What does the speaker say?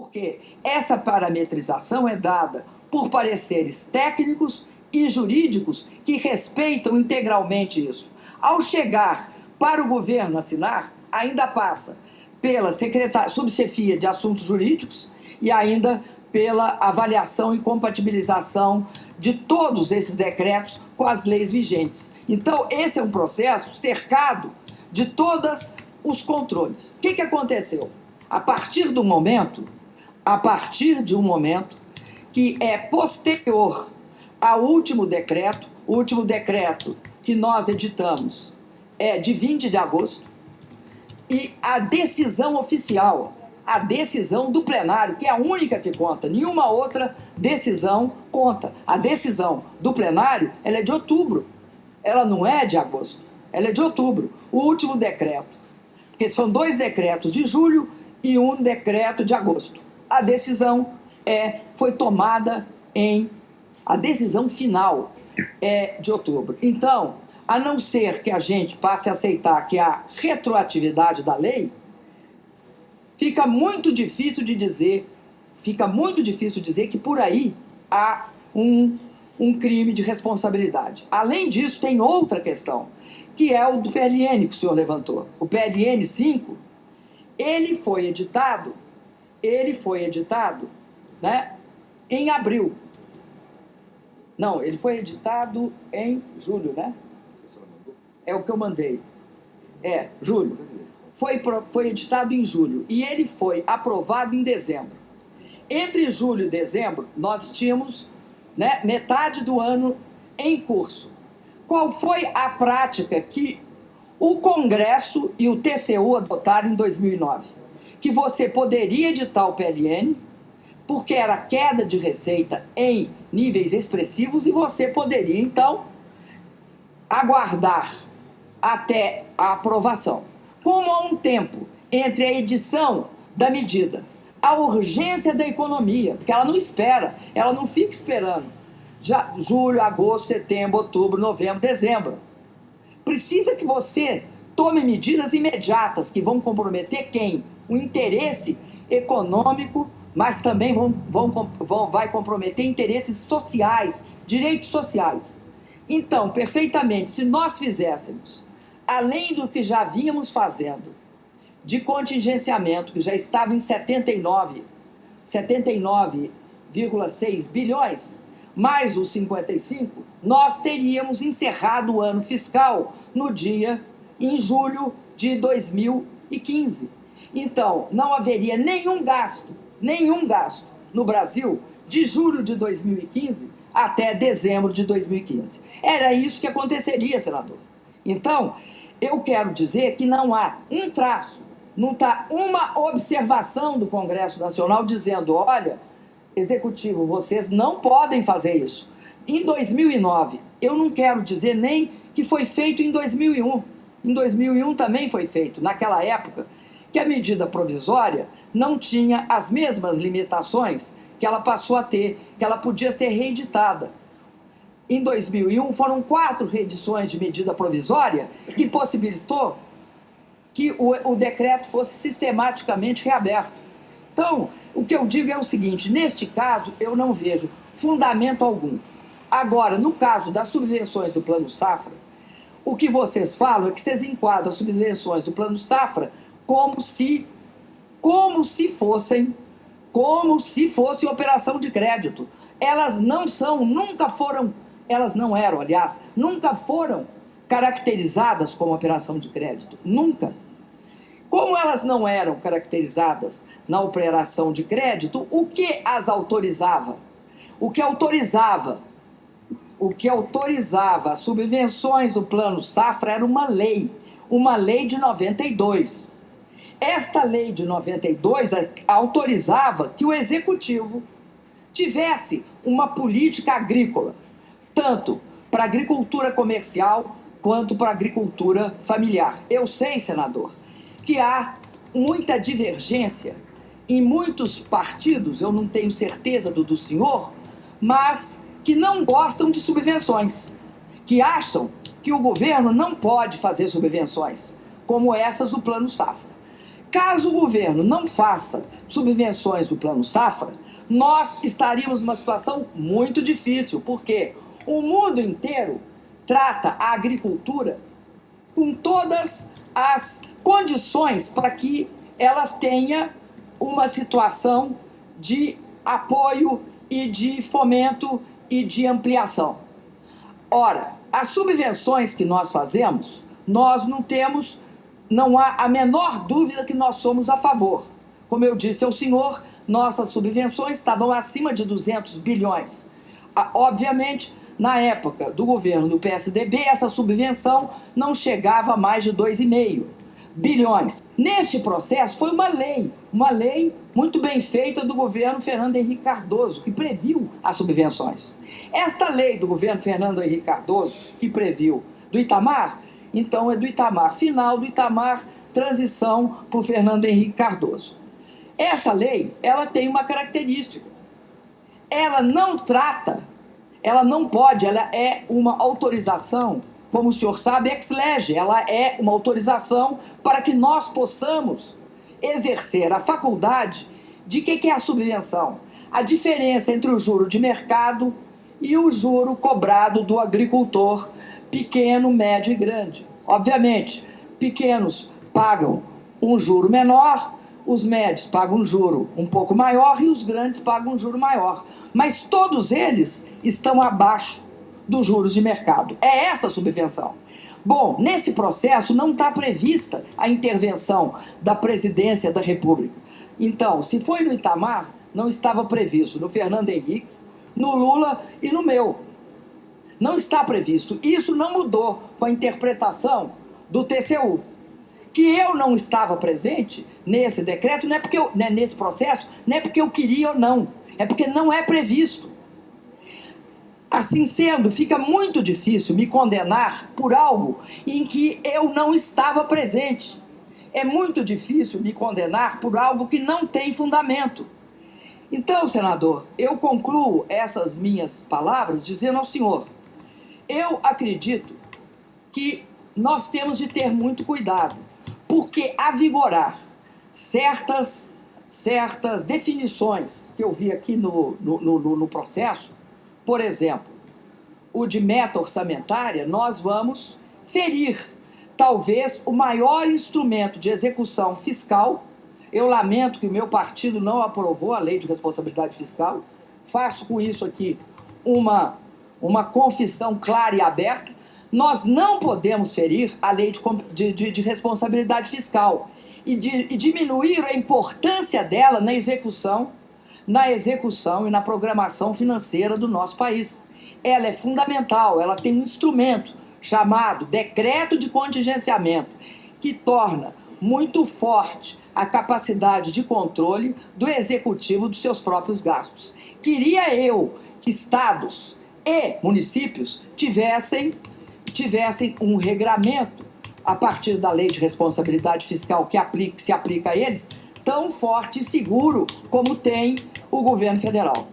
porque essa parametrização é dada por pareceres técnicos e jurídicos que respeitam integralmente isso. Ao chegar para o governo assinar, ainda passa pela subchefia de assuntos jurídicos e ainda pela avaliação e compatibilização de todos esses decretos com as leis vigentes. Então, esse é um processo cercado de todos os controles. O que aconteceu? A partir de um momento que é posterior ao último decreto, o último decreto que nós editamos é de 20 de agosto, e a decisão oficial, a decisão do plenário, que é a única que conta, nenhuma outra decisão conta. A decisão do plenário, ela é de outubro, ela não é de agosto, ela é de outubro, o último decreto. Porque são 2 decretos de julho e um decreto de agosto. A decisão foi tomada a decisão final é de outubro. Então, a não ser que a gente passe a aceitar que há retroatividade da lei, fica muito difícil dizer que por aí há um crime de responsabilidade. Além disso, tem outra questão, que é o do PLN que o senhor levantou. O PLN 5, ele foi editado, né, em abril. Não, ele foi editado em julho, né? É o que eu mandei. Julho. Foi editado em julho e ele foi aprovado em dezembro. Entre julho e dezembro, nós tínhamos, né, metade do ano em curso. Qual foi a prática que o Congresso e o TCU adotaram em 2009? Que você poderia editar o PLN, porque era queda de receita em níveis expressivos, e você poderia, então, aguardar até a aprovação. Como há um tempo entre a edição da medida, a urgência da economia, porque ela não espera, ela não fica esperando já julho, agosto, setembro, outubro, novembro, dezembro. Precisa que você tome medidas imediatas que vão comprometer quem? O interesse econômico, mas também vai comprometer interesses sociais, direitos sociais. Então, perfeitamente, se nós fizéssemos, além do que já vínhamos fazendo, de contingenciamento, que já estava em 79,6 bilhões, mais os 55, nós teríamos encerrado o ano fiscal em julho de 2015. Então, não haveria nenhum gasto no Brasil de julho de 2015 até dezembro de 2015. Era isso que aconteceria, senador. Então, eu quero dizer que não há um traço, não está uma observação do Congresso Nacional dizendo, olha, Executivo, vocês não podem fazer isso. Em 2009, eu não quero dizer nem que foi feito em 2001. Em 2001 também foi feito, naquela época, que a medida provisória não tinha as mesmas limitações que ela passou a ter, que ela podia ser reeditada. Em 2001, foram 4 reedições de medida provisória que possibilitou que o decreto fosse sistematicamente reaberto. Então, o que eu digo é o seguinte, neste caso, eu não vejo fundamento algum. Agora, no caso das subvenções do Plano Safra, o que vocês falam é que vocês enquadram as subvenções do Plano Safra como se fosse operação de crédito. Elas não são, nunca foram caracterizadas como operação de crédito. Nunca. Como elas não eram caracterizadas na operação de crédito, o que as autorizava? O que autorizava as subvenções do Plano Safra era uma lei de 92. Esta lei de 92 autorizava que o Executivo tivesse uma política agrícola, tanto para a agricultura comercial quanto para a agricultura familiar. Eu sei, senador, que há muita divergência em muitos partidos, eu não tenho certeza do senhor, mas que não gostam de subvenções, que acham que o governo não pode fazer subvenções, como essas do Plano Safra. Caso o governo não faça subvenções do Plano Safra, nós estaríamos numa situação muito difícil, porque o mundo inteiro trata a agricultura com todas as condições para que ela tenha uma situação de apoio e de fomento e de ampliação. Ora, as subvenções que nós fazemos, nós não há a menor dúvida que nós somos a favor. Como eu disse ao senhor, nossas subvenções estavam acima de 200 bilhões. Obviamente, na época do governo do PSDB, essa subvenção não chegava a mais de 2,5 bilhões. Neste processo, foi uma lei muito bem feita do governo Fernando Henrique Cardoso, que previu as subvenções. Esta lei do governo Fernando Henrique Cardoso, que previu do Itamar, então é do Itamar final, do Itamar transição para o Fernando Henrique Cardoso. Essa lei, ela tem uma característica. Ela não trata, ela não pode, ela é uma autorização, como o senhor sabe, ex lege, ela é uma autorização para que nós possamos exercer a faculdade de que é a subvenção? A diferença entre o juro de mercado e o juro cobrado do agricultor pequeno, médio e grande. Obviamente, pequenos pagam um juro menor, os médios pagam um juro um pouco maior e os grandes pagam um juro maior. Mas todos eles estão abaixo dos juros de mercado. É essa a subvenção. Bom, nesse processo não está prevista a intervenção da Presidência da República. Então, se foi no Itamar, não estava previsto no Fernando Henrique, no Lula e no meu. Não está previsto. Isso não mudou com a interpretação do TCU. Que eu não estava presente nesse decreto, não é porque nesse processo, não é porque eu queria ou não, é porque não é previsto. Assim sendo, fica muito difícil me condenar por algo em que eu não estava presente. É muito difícil me condenar por algo que não tem fundamento. Então, senador, eu concluo essas minhas palavras dizendo ao senhor: eu acredito que nós temos de ter muito cuidado, porque avigorar certas definições que eu vi aqui no processo, por exemplo, o de meta orçamentária, nós vamos ferir, talvez, o maior instrumento de execução fiscal. Eu lamento que o meu partido não aprovou a lei de responsabilidade fiscal. Faço com isso aqui uma confissão clara e aberta. Nós não podemos ferir a lei de responsabilidade fiscal e diminuir a importância dela na execução e na programação financeira do nosso país. Ela é fundamental, ela tem um instrumento chamado decreto de contingenciamento, que torna muito forte a capacidade de controle do executivo dos seus próprios gastos. Queria eu que estados e municípios tivessem um regramento a partir da lei de responsabilidade fiscal que se aplica a eles, tão forte e seguro como tem o governo federal.